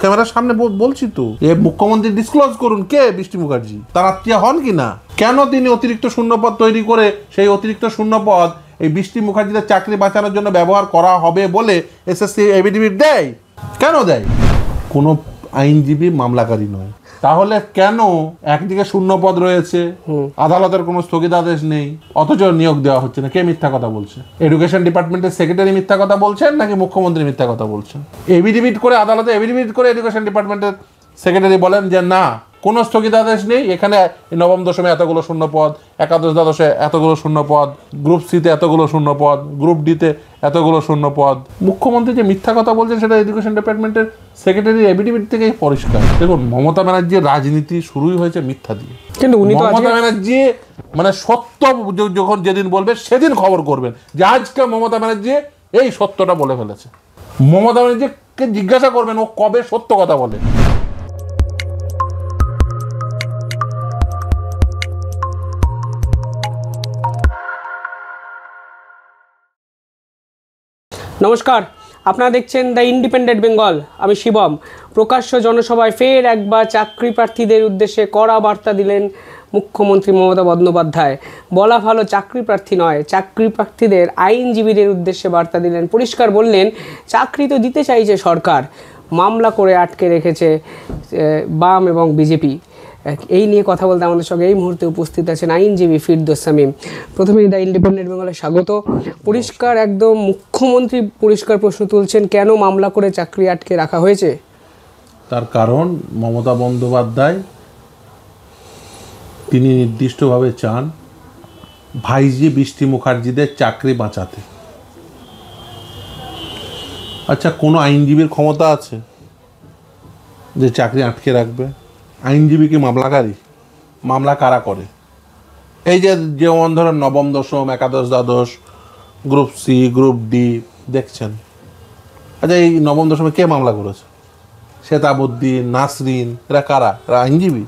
ক্যামেরার সামনে বলছি তো, মুখ্যমন্ত্রী ডিসক্লোজ করুন কে বৃষ্টি মুখার্জি, তার আত্মীয় হন কি না, কেন তিনি অতিরিক্ত শূন্যপদ তৈরি করে সেই অতিরিক্ত শূন্যপদ এই বৃষ্টি মুখার্জিদের চাকরি বাঁচানোর জন্য ব্যবহার করা হবে বলে এসএসসি এফিডেভিট দেয়, কেন দেয়? কোনো আইনজীবী মামলাকারী নয়, তাহলে কেন একদিকে শূন্যপদ রয়েছে, আদালতের কোনো স্থগিতাদেশ নেই, অথচ নিয়োগ দেওয়া হচ্ছে না? কে মিথ্যা কথা বলছে? এডুকেশন ডিপার্টমেন্টের সেক্রেটারি মিথ্যা কথা বলছেন নাকি মুখ্যমন্ত্রী মিথ্যা কথা বলছেন? এফিডেভিট করে আদালতে এফিডেভিট করে এডুকেশন ডিপার্টমেন্টের সেক্রেটারি বলেন যে না, কোনো স্থগিতাদেশ নেই, এখানে নবম দশমে এতগুলো শূন্যপদ, একাদশ দ্বাদশে এতগুলো শূন্যপদ, গ্রুপ সিতে এতগুলো শূন্যপদ, গ্রুপ ডিতে এতগুলো শূন্যপদ। মুখ্যমন্ত্রী যে মিথ্যা কথা বলছেন সেটা এডুকেশন ডিপার্টমেন্টের সেক্রেটারি এফিডেভিট থেকেই পরিষ্কার। দেখুন, মমতা ব্যানার্জির রাজনীতি শুরুই হয়েছে মিথ্যা দিয়ে, কিন্তু মমতা ব্যানার্জি মানে সত্য যখন যেদিন বলবে সেদিন খবর করবেন যে আজকে মমতা ব্যানার্জি এই সত্যটা বলে ফেলেছে। মমতা ব্যানার্জিকে জিজ্ঞাসা করবেন ও কবে সত্য কথা বলে। নমস্কার, আপনারা দেখছেন দ্য ইন্ডিপেন্ডেন্ট বেঙ্গল। আমি শিবম। প্রকাশ্য জনসভায় ফের একবার চাকরি প্রার্থীদের উদ্দেশ্যে কড়া বার্তা দিলেন মুখ্যমন্ত্রী মমতা বন্দ্যোপাধ্যায়। বলা ভালো চাকরি প্রার্থী নয়, চাকরি প্রার্থীদের আইনজীবীদের উদ্দেশ্যে বার্তা দিলেন। পরিষ্কার বললেন, চাকরি তো দিতে চাইছে সরকার, মামলা করে আটকে রেখেছে বাম এবং বিজেপি। এই নিয়ে কথা বলতে আমাদের সঙ্গে এই মুহূর্তে উপস্থিত আছেন আইনজীবী ফিরদৌস শামীম। প্রথমেই দ্য ইন্ডিপেন্ডেন্ট বেঙ্গলে স্বাগত। পরিষ্কার একদম মুখ্যমন্ত্রী পরিষ্কার প্রশ্ন তুলছেন, কেন মামলা করে চাকরি আটকে রাখা হয়েছে? তার কারণ মমতা বন্দ্যোপাধ্যায় তিনি নির্দিষ্টভাবে চান ভাইজি বৃষ্টি মুখার্জিদের চাকরি বাঁচাতে। আচ্ছা, কোনো আইনজীবীর ক্ষমতা আছে যে চাকরি আটকে রাখবে? আইনজীবী কি মামলাকারী? মামলা কারা করে? এই যে যেমন ধরেন নবম দশম, একাদশ দ্বাদশ, গ্রুপ সি, গ্রুপ ডি দেখছেন। আচ্ছা, এই নবম দশমে কে মামলা করেছে? শেতাবুদ্দিন, নাসরিন, এরা কারা? এরা আইনজীবী?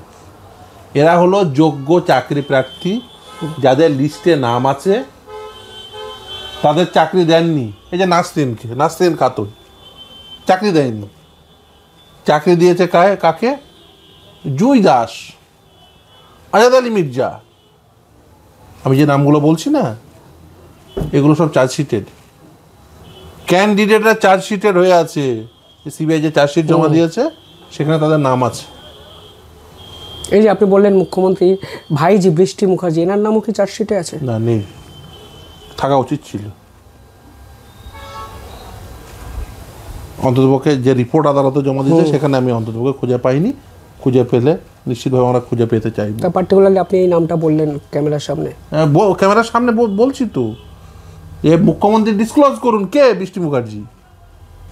এরা হলো যোগ্য চাকরি প্রার্থী, যাদের লিস্টে নাম আছে, তাদের চাকরি দেননি। এই যে নাসরিন খাতুন চাকরি দেয়নি, চাকরি দিয়েছে কাকে? জুই দাস, আজাদ আলী মির্জা, আমি যে নামগুলো বলছি না, এগুলো সব চার্জশিটেড ক্যান্ডিডেটরা, চার্জশিটেড হয়ে আছে। সিবিআই যে চার্জশিট জমা দিয়েছে সেখানে তাদের নাম আছে। এই যে আপনি বললেন মুখ্যমন্ত্রী ভাইজি বৃষ্টি মুখার্জি, এনার নামও কি চার্জশিটে আছে? না, নেই, থাকা উচিত ছিল। অন্ততপক্ষে যে রিপোর্ট আদালতে জমা দিয়েছে সেখানে আমি অন্ততপক্ষে খুঁজে পাইনি। খুঁজে পেলে নিশ্চিতভাবে আমরা খুঁজে পেতে চাই। পার্টিকুলারলি আপনি এই নামটা বললেন ক্যামেরার সামনে। ক্যামেরার সামনে বলছি তো, যে মুখ্যমন্ত্রী ডিসক্লোজ করুন কে বৃষ্টি মুখার্জি,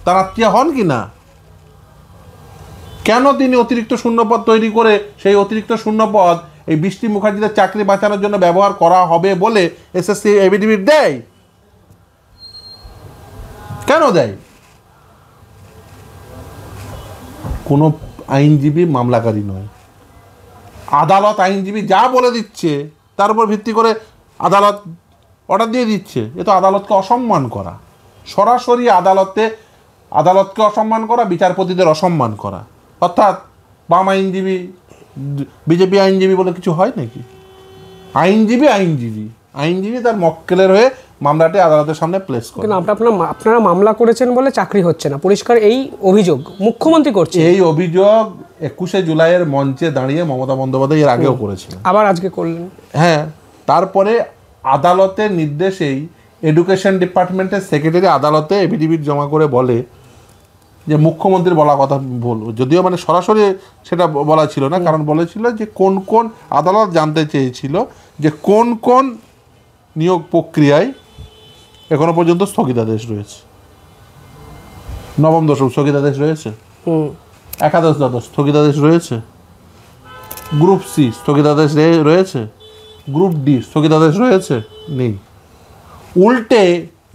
তার আত্মীয় হন কি না, কেন তিনি অতিরিক্ত শূন্যপদ তৈরি করে সেই অতিরিক্ত শূন্যপদ এই বৃষ্টি মুখার্জিদের চাকরি বাঁচানোর জন্য ব্যবহার করা হবে বলে এসএসসি এফিডেভিট দেয়, কেন দেয়? কোনো আইনজীবী মামলাকারী নয়, আদালত আইনজীবী যা বলে দিচ্ছে তার উপর ভিত্তি করে আদালত অর্ডার দিয়ে দিচ্ছে। এ তো আদালতকে অসম্মান করা, সরাসরি আদালতকে অসম্মান করা, বিচারপতিদের অসম্মান করা। অর্থাৎ বাম আইনজীবী, বিজেপি আইনজীবী বলে কিছু হয় নাকি? আইনজীবী তার মক্কেলের হয়ে মামলাটি আদালতের সামনে প্লেস করে। আপনারা মামলা করেছেন বলে চাকরি হচ্ছে না, পরিষ্কার এই অভিযোগ মুখ্যমন্ত্রী করছে। এই অভিযোগ 21শে জুলাইয়ের মঞ্চে দাঁড়িয়ে মমতা বন্দ্যোপাধ্যায় এর আগেও করেছিলেন, আবার আজকে করলেন। হ্যাঁ, তারপরে আদালতের নির্দেশেই এডুকেশন ডিপার্টমেন্টের সেক্রেটারি আদালতে এফিডেভিট জমা করে বলে যে মুখ্যমন্ত্রীর বলা কথা বলবো, যদিও মানে সরাসরি সেটা বলা ছিল না, কারণ বলেছিল যে কোন আদালত জানতে চেয়েছিল যে কোন নিয়োগ প্রক্রিয়ায় এখনো পর্যন্ত স্থগিতাদেশ রয়েছে। নবম দশম স্থগিতাদেশ রয়েছে, একাদশ দ্বাদশ স্থগিতাদেশ রয়েছে, গ্রুপ সি স্থগিতাদেশ রয়েছে, গ্রুপ ডি স্থগিতাদেশ রয়েছে, নেই। উল্টে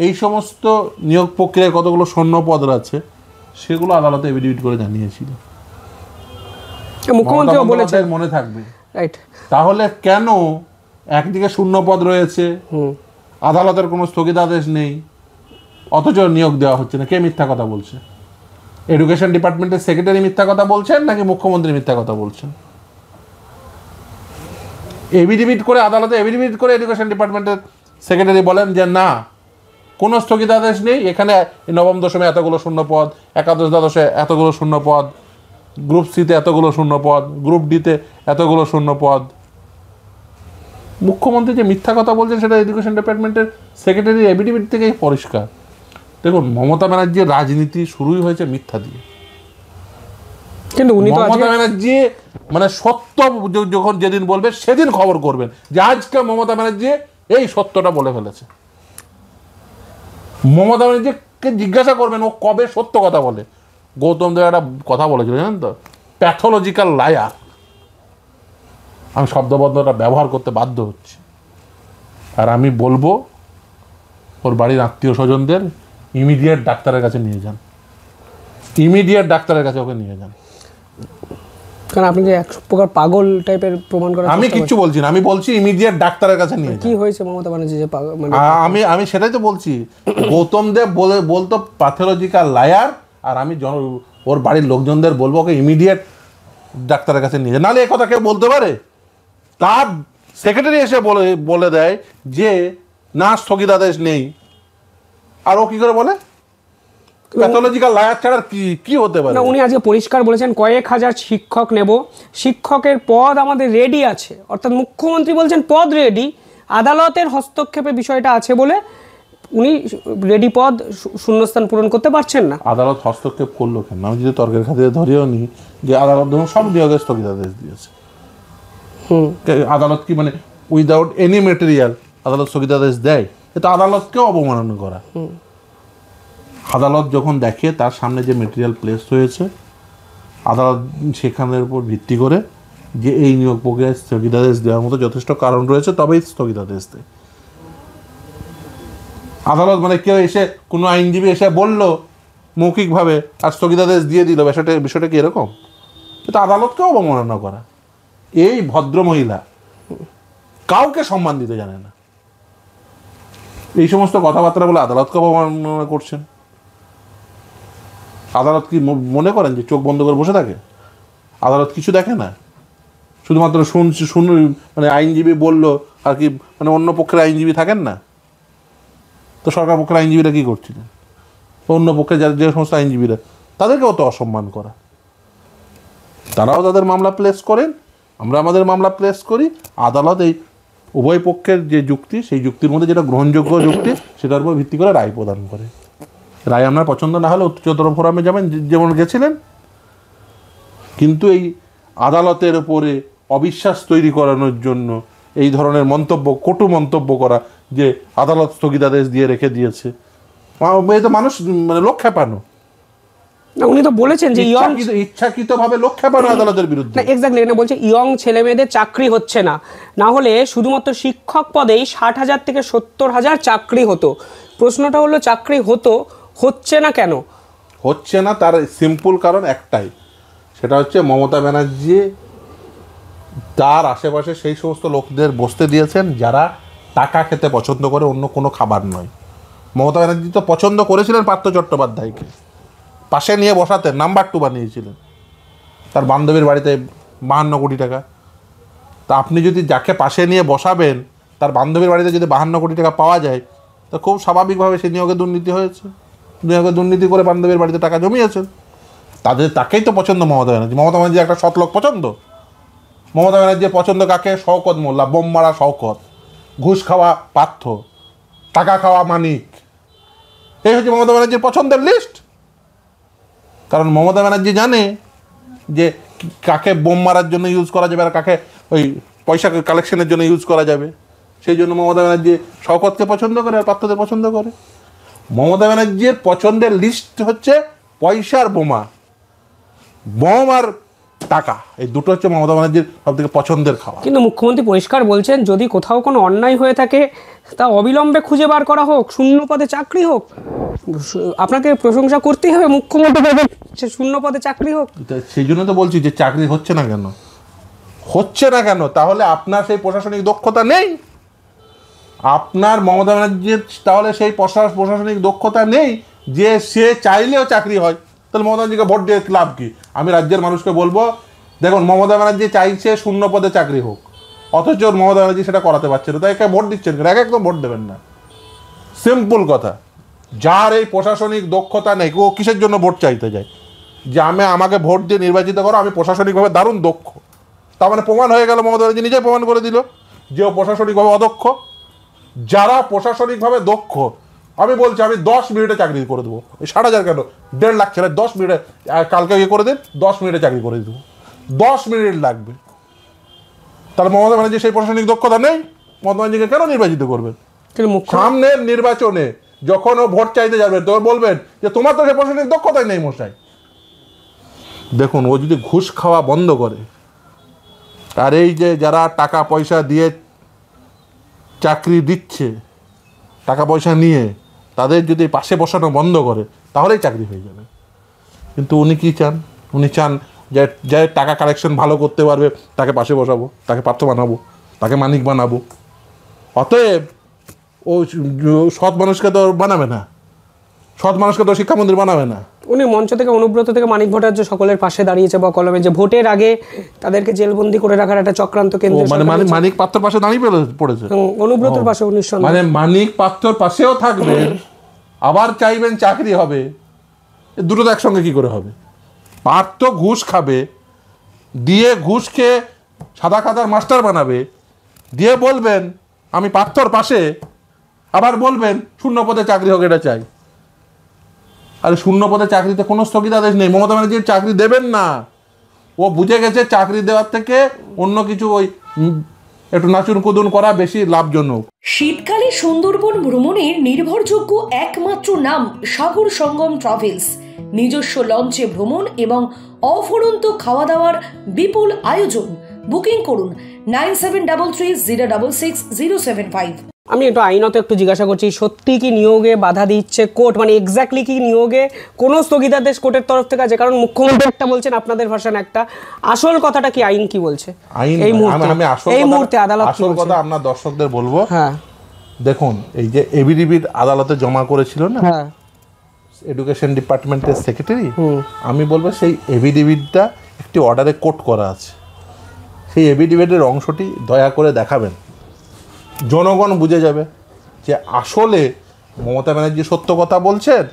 এই সমস্ত নিয়োগ প্রক্রিয়ায় কতগুলো শূন্যপদ আছে সেগুলো আদালতে এফিডেভিট করে জানিয়েছিল। মুখ্যমন্ত্রী বলেছেন, মনে থাকবে। তাহলে কেন একদিকে শূন্যপদ রয়েছে, আদালতের কোনো স্থগিতাদেশ নেই, অথচ নিয়োগ দেওয়া হচ্ছে না? কে মিথ্যা কথা বলছে? এডুকেশন ডিপার্টমেন্টের সেক্রেটারি মিথ্যা কথা বলছেন নাকি মুখ্যমন্ত্রী মিথ্যা কথা বলছেন? এভিডেভিট করে আদালতে এভিডেভিট করে এডুকেশন ডিপার্টমেন্টের সেক্রেটারি বলেন যে না, কোনো স্থগিতাদেশ নেই, এখানে নবম দশমে এতগুলো শূন্য পদ, একাদশ দ্বাদশে এতগুলো শূন্য পদ, গ্রুপ সিতে এতগুলো শূন্য পদ, গ্রুপ ডিতে এতগুলো শূন্য পদ। মুখ্যমন্ত্রী যে মিথ্যা কথা বলছেন সেটা এডুকেশন ডিপার্টমেন্টের সেক্রেটারি এভিডেভিট থেকেই পরিষ্কার। দেখুন, মমতা ব্যানার্জির রাজনীতি শুরুই হয়েছে মিথ্যা দিয়ে। কিন্তু উনি তো মমতা ব্যানার্জি মানে সত্য যখন যেদিন বলবে সেদিন খবর করবেন যে আজকে মমতা ব্যানার্জি এই সত্যটা বলে ফেলেছে। মমতা ব্যানার্জিকে জিজ্ঞাসা করবেন ও কবে সত্য কথা বলে। গৌতম দেব একটা কথা বলেছিল জানেন তো, প্যাথোলজিক্যাল লায়ার। আমি শব্দবদ্ধটা ব্যবহার করতে বাধ্য হচ্ছি। আর আমি বলবো ওর বাড়ির আত্মীয় স্বজনদের ইমিডিয়েট ডাক্তারের কাছে নিয়ে যান, ইমিডিয়েট ডাক্তারের কাছে ওকে নিয়ে যান। কারণ আপনি যে এক প্রকার পাগল টাইপের প্রমাণ করা। আমি কিচ্ছু বলছি না, আমি বলছি ইমিডিয়েট ডাক্তারের কাছে নিয়ে কি হয়েছে মমতা ব্যানার্জি যে মানে আমি সেটাই তো বলছি। গৌতম দেব বলতো প্যাথোলজিক্যাল লায়ার, আর আমি ওর বাড়ির লোকজনদের বলবো ওকে ইমিডিয়েট ডাক্তারের কাছে নিয়ে যান। নাহলে এ কথা কেউ বলতে পারে? তার সেক্রেটারি এসে বলে দেয় যে না, স্থগিতাদেশ নেই, আর ও কি করে বলে? প্যাথোলজিক্যাল লায়ার ছাড়া কি হতে পারে? না, উনি আজকে পরিষ্কার বলেছেন কয়েক হাজার শিক্ষক নেব, শিক্ষকের পদ আমাদের রেডি আছে। অর্থাৎ মুখ্যমন্ত্রী বলছেন পদ রেডি, আদালতের হস্তক্ষেপে বিষয়টা আছে বলে উনি রেডি পদ শূন্যস্থান পূরণ করতে পারছেন না। আদালত হস্তক্ষেপ করলো কেন? আমি যদি তর্কের খাতিরে ধরেও নি যে আদালত ধরুন সব নিয়োগের স্থগিতাদেশ দিয়েছে, আদালত কি মানে উইদাউট এনি মেটেরিয়াল আদালত স্থগিতাদেশ দেয়? এটা আদালতকেও অবমাননা করা। আদালত যখন দেখে তার সামনে যে মেটেরিয়াল প্লেস হয়েছে, আদালত সেখানের উপর ভিত্তি করে যে এই নিয়োগ প্রক্রিয়ায় স্থগিতাদেশ দেওয়ার মতো যথেষ্ট কারণ রয়েছে তবেই স্থগিতাদেশ দেয়। আদালত মানে কেউ এসে কোনো আইনজীবী এসে বললো মৌখিকভাবে আর স্থগিতাদেশ দিয়ে দিল, বিষয়টা কি এরকম? এটা আদালতকেও অবমাননা করা। এই ভদ্র মহিলা কাউকে সম্মান দিতে জানে না, এই সমস্ত কথাবার্তা বলে আদালতকে অবমাননা করছেন। আদালত কি মনে করেন যে চোখ বন্ধ করে বসে থাকে? আদালত কিছু দেখে না, শুধুমাত্র মানে আইনজীবী বললো আর কি, মানে অন্য পক্ষের আইনজীবী থাকেন না তো? সরকার পক্ষের আইনজীবীরা কি করছিলেন? অন্য পক্ষে যে সমস্ত আইনজীবীরা, তাদেরকেও তো অসম্মান করা। তারাও তাদের মামলা প্লেস করেন, আমরা আমাদের মামলা প্লেস করি, আদালত এই উভয় পক্ষের যে যুক্তি, সেই যুক্তির মধ্যে যেটা গ্রহণযোগ্য যুক্তি সেটার উপর ভিত্তি করে রায় প্রদান করে। রায় আপনার পছন্দ না হলে উচ্চতর ফোরামে যাবেন, যেমন গেছিলেন। কিন্তু এই আদালতের উপরে অবিশ্বাস তৈরি করানোর জন্য এই ধরনের মন্তব্য, কটু মন্তব্য করা যে আদালত স্থগিতাদেশ দিয়ে রেখে দিয়েছে, এটা মানুষ মানে লোক খেপানো। উনি তো বলেছেন যে ইচ্ছাকৃতভাবে লোক খেপানো আদালতের বিরুদ্ধে। না, এক্স্যাক্টলি এটা বলছে ইয়ং ছেলে মেয়েদের চাকরি হচ্ছে না, না হলে শুধুমাত্র শিক্ষক পদেই 60,000 থেকে 70,000 চাকরি হতো। প্রশ্নটা হলো চাকরি হচ্ছে না কেন? হচ্ছে না তার সিম্পল কারণ একটাই, সেটা হচ্ছে মমতা ব্যানার্জি তার আশেপাশে সেই সমস্ত লোকদের বসতে দিয়েছেন যারা টাকা খেতে পছন্দ করে, অন্য কোনো খাবার নয়। মমতা ব্যানার্জি তো পছন্দ করেছিলেন পার্থ চট্টোপাধ্যায়কে, পাশে নিয়ে বসাতেন, নাম্বার 2 বানিয়েছিলেন তার বান্ধবীর বাড়িতে 52 কোটি টাকা। তা আপনি যদি যাকে পাশে নিয়ে বসাবেন তার বান্ধবীর বাড়িতে যদি 52 কোটি টাকা পাওয়া যায়, তো খুব স্বাভাবিকভাবে সে নিয়োগে দুর্নীতি হয়েছে, নিয়োগে দুর্নীতি করে বান্ধবীর বাড়িতে টাকা জমিয়েছেন। তাকেই তো পছন্দ মমতা ব্যানার্জি। মমতা ব্যানার্জি একটা সৎ লোক পছন্দ। মমতা ব্যানার্জির পছন্দ কাকে? শওকত মোল্লা, বোম মারা শওকত, ঘুষ খাওয়া পার্থ, টাকা খাওয়া মানিক। এই হচ্ছে মমতা ব্যানার্জির পছন্দের লিস্ট। কারণ মমতা ব্যানার্জি জানে যে কাকে বোম মারার জন্য ইউজ করা যাবে আর কাকে ওই পয়সা কালেকশনের জন্য ইউজ করা যাবে। সেই জন্য মমতা ব্যানার্জি শওকতকে পছন্দ করে আর পার্থদের পছন্দ করে। মমতা ব্যানার্জির পছন্দের লিস্ট হচ্ছে পয়সার বোমা, বোম আর টাকা, এই দুটো হচ্ছে মমতা ব্যানার্জির সব থেকে পছন্দের খাওয়া। কিন্তু মুখ্যমন্ত্রী পরিষ্কার বলছেন যদি কোথাও কোনো অন্যায় হয়ে থাকে তা অবিলম্বে খুঁজে বার করা হোক, শূন্য পদে চাকরি হোক। আপনাকে প্রশংসা করতেই হবে, মুখ্যমন্ত্রী শূন্য পদে চাকরি হোক। সেই জন্য তো বলছি যে চাকরি হচ্ছে না কেন, হচ্ছে না কেন? তাহলে আপনার সেই প্রশাসনিক দক্ষতা নেই। আপনার মমতা ব্যানার্জির তাহলে সেই প্রশাসনিক দক্ষতা নেই যে সে চাইলেও চাকরি হয়। তাহলে মমতা ব্যানার্জিকে ভোট দিয়ে লাভ কি? আমি রাজ্যের মানুষকে বলবো, দেখুন মমতা ব্যানার্জি চাইছে শূন্য পদে চাকরি হোক, অথচ মমতা ব্যানার্জি সেটা করাতে পারছে না, তাই একে ভোট দিচ্ছেন কেন? একে একদম ভোট দেবেন না। সিম্পল কথা। যার এই প্রশাসনিক দক্ষতা নেই, ও কিসের জন্য ভোট চাইতে যায়? যে আমাকে ভোট দিয়ে নির্বাচিত করো, আমি প্রশাসনিকভাবে দারুণ দক্ষ, তার মানে প্রমাণ হয়ে গেল, মমতা ব্যানার্জি নিজেই প্রমাণ করে দিল যে ও প্রশাসনিকভাবে অদক্ষ। যারা প্রশাসনিকভাবে দক্ষ, আমি বলছি আমি 10 মিনিটে চাকরি করে দেবো। 60,000 কেন, 1.5 লাখ ছেলে 10 মিনিটে, কালকে ইয়ে করে দিন, 10 মিনিটে চাকরি করে দেবো। 10 মিনিট লাগবে। তাহলে মমতা ব্যানার্জি সেই প্রশাসনিক দক্ষতা নেই, মমতা ব্যানার্জিকে কেন নির্বাচিত করবেন? সামনের নির্বাচনে যখন ও ভোট চাইতে যাবে তো বলবেন যে তোমার তো সেই প্রশাসনিক দক্ষতাই নেই মশাই। দেখুন, ও যদি ঘুষ খাওয়া বন্ধ করে, আর এই যে যারা টাকা পয়সা দিয়ে চাকরি দিচ্ছে, টাকা পয়সা নিয়ে তাদের যদি পাশে বসানো বন্ধ করে, তাহলেই চাকরি হয়ে যাবে। কিন্তু উনি কি চান? উনি চান যে টাকা কালেকশন ভালো করতে পারবে তাকে পাশে বসাবো, তাকে পার্থ বানাবো, তাকে মানিক বানাবো। অতএব ও সৎ মানুষকে তো বানাবে না, সৎ মানুষকে তো শিক্ষামন্ত্রী বানাবে না। উনি মঞ্চ থেকে অনুব্রত থেকে মানিক ভট্টাচার্য সকলের পাশে দাঁড়িয়েছে বা কলমে, যে ভোটের আগে তাদেরকে জেলবন্দি করে রাখার একটা চক্রান্ত কেন্দ্র, মানে মানিক পাত্রর পাশে দাঁড়িয়ে পড়েছে, অনুব্রতর পাশে। মানে মানিক পাত্রর পাশেও থাকবেন, আবার চাইবেন চাকরি হবে। দুটো তো একসঙ্গে কি করে হবে? পার্থ ঘুষ খাবে, দিয়ে ঘুষ খেয়ে সাদা খাতার মাস্টার বানাবে, দিয়ে বলবেন আমি পার্থর পাশে, আবার বলবেন শূন্য পদে চাকরি হোক, এটা চাই। আরে শূন্য পদে চাকরিতে কোনো স্থগিতাদেশ নেই, মমতা ব্যানার্জির চাকরি দেবেন না। ও বুঝে গেছে চাকরি দেওয়ার থেকে অন্য কিছু ওই একটু নাচুন কুদুন করা বেশি লাভজনক। শীতকালে সুন্দরবন ভ্রমণের নির্ভরযোগ্য একমাত্র নাম সাগর সঙ্গম ট্রাভেলস। নিজস্ব লঞ্চে ভ্রমণ এবং অফুরন্ত খাওয়া দাওয়ার বিপুল আয়োজন। বুকিং করুন 9733066075। আমি একটু আইনত একটু জিজ্ঞাসা করছি, সত্যি কি নিয়োগে বাধা দিচ্ছে কোর্ট? মানে এক্স্যাক্টলি কি নিয়োগে কোনো স্থগিতাদেশ কোর্টের তরফ থেকে আছে? কারণ মুখ্যমন্ত্রী একটা বলছেন, আপনাদের ভাষণ একটা, আসল কথাটা কি আইন কি বলছে এই মুহূর্তে আদালত? আসল কথা আপনার দর্শকদের বলবো। হ্যাঁ, দেখুন, এই যে এবিডিবির আদালতে জমা করেছিল না হ্যাঁ, এডুকেশন ডিপার্টমেন্টের সেক্রেটারি, আমি বলবো সেই এভিডেভিটটা একটি অর্ডারে কোট করা আছে, সেই এভিডেভিটের অংশটি দয়া করে দেখাবেন, জনগণ বুঝে যাবে যে আসলে মমতা ব্যানার্জি সত্য কথা বলছেন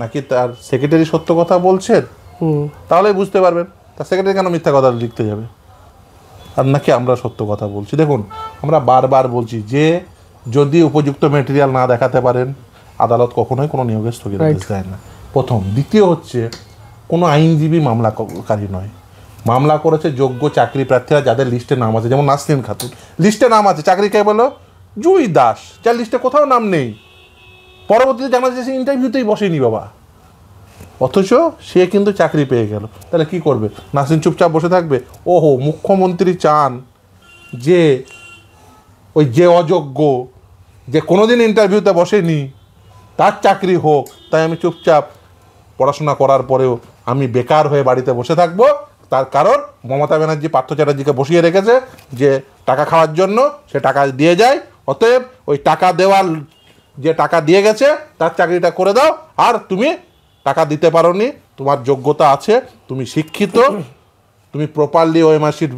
নাকি তার সেক্রেটারি সত্য কথা বলছেন। তাহলে বুঝতে পারবেন তার সেক্রেটারি কেন মিথ্যা কথা লিখতে যাবে, আর নাকি আমরা সত্য কথা বলছি। দেখুন, আমরা বারবার বলছি যে যদি উপযুক্ত মেটেরিয়াল না দেখাতে পারেন, আদালত কখনোই কোনো নিয়োগের স্থগিতাদেশ দেয় না, প্রথম। দ্বিতীয় হচ্ছে, কোনো আইনজীবী মামলাকারী নয়, মামলা করেছে যোগ্য চাকরি প্রার্থীরা যাদের লিস্টে নাম আছে, যেমন নাসরিন খাতুন লিস্টে নাম আছে, চাকরি কে বলো? জুই দাস, যার লিস্টে কোথাও নাম নেই, পরবর্তীতে জানা যাচ্ছে সে ইন্টারভিউতেই বসেনি বাবা, অথচ সে কিন্তু চাকরি পেয়ে গেল। তাহলে কি করবে? নাসরিন চুপচাপ বসে থাকবে? ওহো, মুখ্যমন্ত্রী চান যে ওই যে অযোগ্য, যে কোনোদিন ইন্টারভিউতে বসেনি, তার চাকরি হোক, তাই আমি চুপচাপ পড়াশোনা করার পরেও আমি বেকার হয়ে বাড়িতে বসে থাকবো। তার কারণ মমতা ব্যানার্জি পার্থ চ্যাটার্জিকে বসিয়ে রেখেছে যে টাকা খাওয়ার জন্য, সে টাকা দিয়ে যায়, অতএব ওই টাকা দেওয়ার, যে টাকা দিয়ে গেছে তার চাকরিটা করে দাও। আর তুমি টাকা দিতে পারোনি, তোমার যোগ্যতা আছে, তুমি শিক্ষিত, তুমি প্রপারলি ওএমআরশিট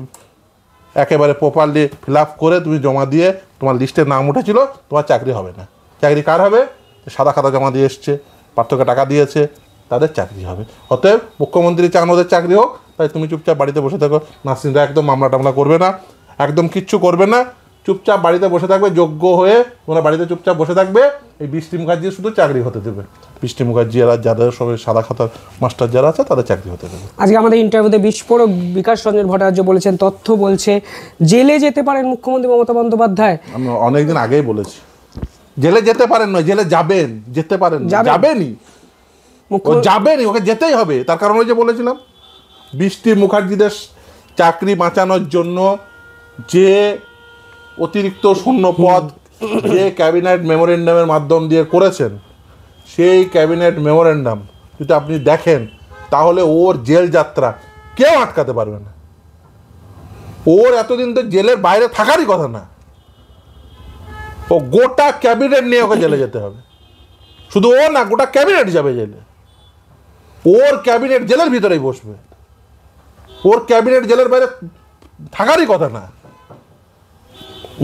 একেবারে প্রপারলি ফিল আপ করে তুমি জমা দিয়ে তোমার লিস্টে নাম উঠেছিল, তোমার চাকরি হবে না। চাকরি কার হবে? সাদা খাতা জমা দিয়ে এসছে, পার্থকে টাকা দিয়েছে, তাদের চাকরি হবে। অতএব মুখ্যমন্ত্রী চান ওদের চাকরি হোক, তাই তুমি চুপচাপ বাড়িতে বসে থাকো। নাসরিনরা একদম মামলা টামলা করবে না, একদম কিচ্ছু করবে না, চুপচাপ বাড়িতে বসে থাকবে, যোগ্য হয়ে তোমরা বাড়িতে চুপচাপ বসে থাকবে। এই বৃষ্টি মুখার্জি শুধু চাকরি হতে দেবে, বৃষ্টি মুখার্জি আর যাদের সবাই সাদা খাতার মাস্টার যারা আছে তাদের চাকরি হতে দেবে। আজকে আমাদের ইন্টারভিউতে বিস্ফোরক বিকাশ রঞ্জন ভট্টাচার্য বলেছেন, তথ্য বলছে জেলে যেতে পারেন মুখ্যমন্ত্রী মমতা বন্দ্যোপাধ্যায়। আমি অনেকদিন আগেই বলেছি, জেলে যেতে পারেন নয়, জেলে যাবেন, যেতে পারেন, যাবেনই, যাবেনই, ওকে যেতেই হবে। তার কারণ ওই যে বলেছিলাম, বৃষ্টি মুখার্জিদের চাকরি বাঁচানোর জন্য যে অতিরিক্ত শূন্য পদ যে ক্যাবিনেট মেমোরেন্ডামের মাধ্যম দিয়ে করেছেন, সেই ক্যাবিনেট মেমোরেন্ডাম যদি আপনি দেখেন, তাহলে ওর জেল যাত্রা কেউ আটকাতে পারবে না। ওর এতদিন তো জেলের বাইরে থাকারই কথা না, ও গোটা ক্যাবিনেট নিয়ে ওকে জেলে যেতে হবে। শুধু ও না, গোটা ক্যাবিনেট যাবে জেলে। ওর ক্যাবিনেট জেলের ভিতরেই বসবে, ওর ক্যাবিনেট জেলের বাইরে থাকারই কথা না।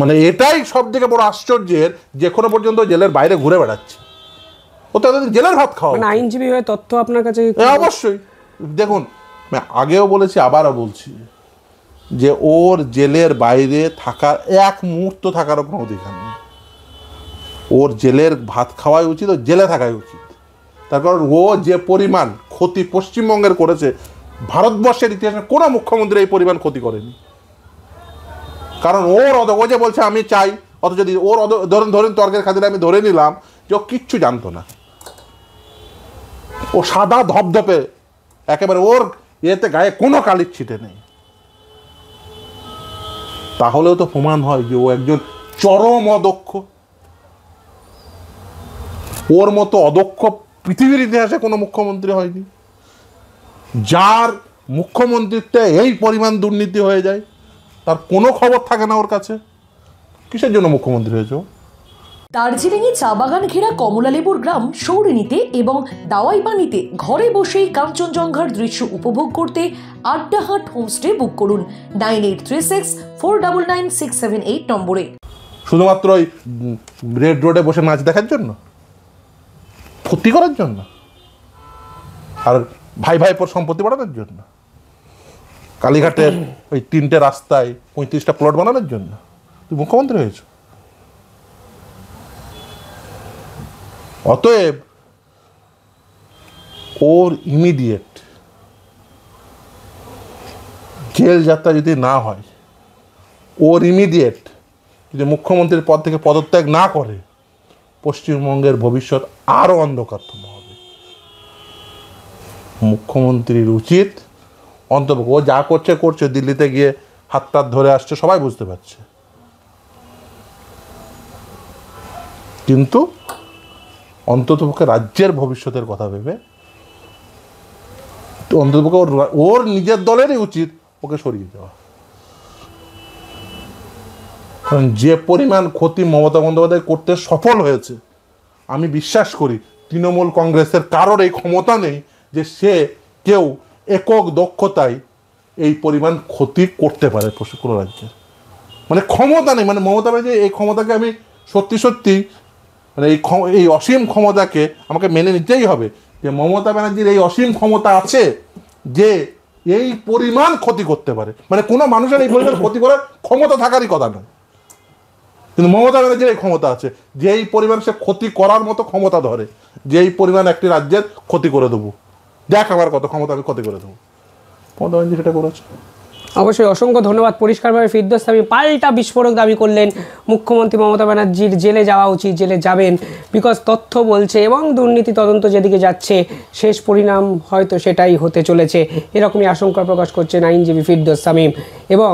মানে এটাই সব থেকে বড় আশ্চর্যের, যে এখনো পর্যন্ত জেলের বাইরে ঘুরে বেড়াচ্ছে। ও তো এতদিন জেলের ভাত খাওয়া। মানে আইনজীবী হয়ে তথ্য আপনার কাছে অবশ্যই দেখুন, আগেও বলেছি আবারও বলছি যে ওর জেলের বাইরে থাকার এক মুহূর্ত থাকারও কোনো অধিকার নেই। ওর জেলের ভাত খাওয়াই উচিত, ও জেলে থাকাই উচিত। তার কারণ ও যে পরিমাণ ক্ষতি পশ্চিমবঙ্গের করেছে, ভারতবর্ষের ইতিহাসে কোনো মুখ্যমন্ত্রী এই পরিমাণ ক্ষতি করেনি। কারণ ও যে বলছে আমি চাই, অথচ যদি ওর ধরেন তর্কের খাতিরে আমি ধরে নিলাম যে ও কিচ্ছু জানতো না, ও সাদা ধপধপে একেবারে, ওর এতে গায়ে কোনো কালির ছিটে নেই, তাহলেও তো প্রমাণ হয় যে ও একজন চরম অদক্ষ। ওর মতো অদক্ষ পৃথিবীর ইতিহাসে কোনো মুখ্যমন্ত্রী হয়নি, যার মুখ্যমন্ত্রীত্বে এই পরিমাণ দুর্নীতি হয়ে যায়, তার কোনো খবর থাকে না ওর কাছে। কিসের জন্য মুখ্যমন্ত্রী হয়েছে? দার্জিলিংয়ে চা বাগান ঘেরা কমলালেবুর গ্রাম সৌরিনীতে এবং দাওয়াইপানিতে ঘরে বসেই কাঞ্চনজঙ্ঘার দৃশ্য উপভোগ করতে আড্ডাহাট হোমস্টে বুক করুন 9836499678 নম্বরে। শুধুমাত্র ওই রেড রোডে বসে নাচ দেখার জন্য, ফুর্তি করার জন্য, আর ভাই ভাইপোর সম্পত্তি বাড়ানোর জন্য, কালীঘাটের ওই 3টে রাস্তায় 35টা প্লট বানানোর জন্য তুই মুখ্যমন্ত্রী হয়েছ? অতএব ওর ইমিডিয়েট জেল যাত্রা যদি না হয়, ওর ইমিডিয়েট যদি মুখ্যমন্ত্রীর পদ থেকে পদত্যাগ না করে, পশ্চিমবঙ্গের ভবিষ্যৎ আরও অন্ধকারতম হবে। মুখ্যমন্ত্রীর উচিত অন্তপক্ষে, ও যা করছে দিল্লিতে গিয়ে হাত ধরে আসছে, সবাই বুঝতে পারছে, কিন্তু অন্ততপক্ষে রাজ্যের ভবিষ্যতের কথা ভেবে অন্ততপক্ষে ওর নিজের দলেরই উচিত ওকে সরিয়ে দেওয়া। কারণ যে পরিমাণ ক্ষতি মমতা বন্দ্যোপাধ্যায় করতে সফল হয়েছে, আমি বিশ্বাস করি তৃণমূল কংগ্রেসের কারোর এই ক্ষমতা নেই যে সে কেউ একক দক্ষতায় এই পরিমাণ ক্ষতি করতে পারে কোনো রাজ্যের। মানে ক্ষমতা নেই। মানে মমতা ব্যানার্জি এই ক্ষমতাকে আমি সত্যি মানে এই অসীম ক্ষমতাকে আমাকে মেনে নিতেই হবে যে মমতা ব্যানার্জির এই অসীম ক্ষমতা আছে যে এই পরিমাণ ক্ষতি করতে পারে। মানে কোনো মানুষের এই পরিমাণ ক্ষতি করার ক্ষমতা থাকারই কথা নয়, কিন্তু মমতা ব্যানার্জির এই ক্ষমতা আছে যে এই পরিমাণ সে ক্ষতি করার মতো ক্ষমতা ধরে, যে এই পরিমাণ একটি রাজ্যের ক্ষতি করে দেবো, দেখ আমার কত ক্ষমতা, আমি ক্ষতি করে দেবো। মমতা ব্যানার্জি সেটা করেছে। অবশ্যই অসংখ্য ধন্যবাদ। পরিষ্কারভাবে ফিরদৌস সামি পাল্টা বিস্ফোরক দাবি করলেন মুখ্যমন্ত্রী মমতা ব্যানার্জির জেলে যাওয়া উচিত, জেলে যাবেন, বিকজ তথ্য বলছে এবং দুর্নীতি তদন্ত যেদিকে যাচ্ছে শেষ পরিণাম হয়তো সেটাই হতে চলেছে, এরকমই আশঙ্কা প্রকাশ করছেন আইনজীবী ফিরদৌস সামিম। এবং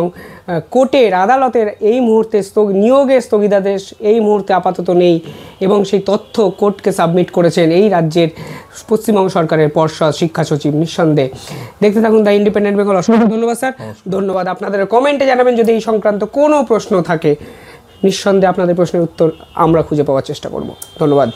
কোর্টের আদালতের এই মুহূর্তে নিয়োগের স্থগিতাদেশ এই মুহূর্তে আপাতত নেই, এবং সেই তথ্য কোর্টকে সাবমিট করেছেন এই রাজ্যের পশ্চিমবঙ্গ সরকারের পর্ষদ শিক্ষা সচিব। নিঃসন্দেহে দেখতে থাকুন দ্য ইন্ডিপেন্ডেন্ট বেঙ্গল। অসংখ্য ধন্যবাদ স্যার, ধন্যবাদ। আপনাদের কমেন্টে জানাবেন যদি এই সংক্রান্ত কোনো প্রশ্ন থাকে, নিঃসন্দেহে আপনাদের প্রশ্নের উত্তর আমরা খুঁজে পাওয়ার চেষ্টা করব। ধন্যবাদ।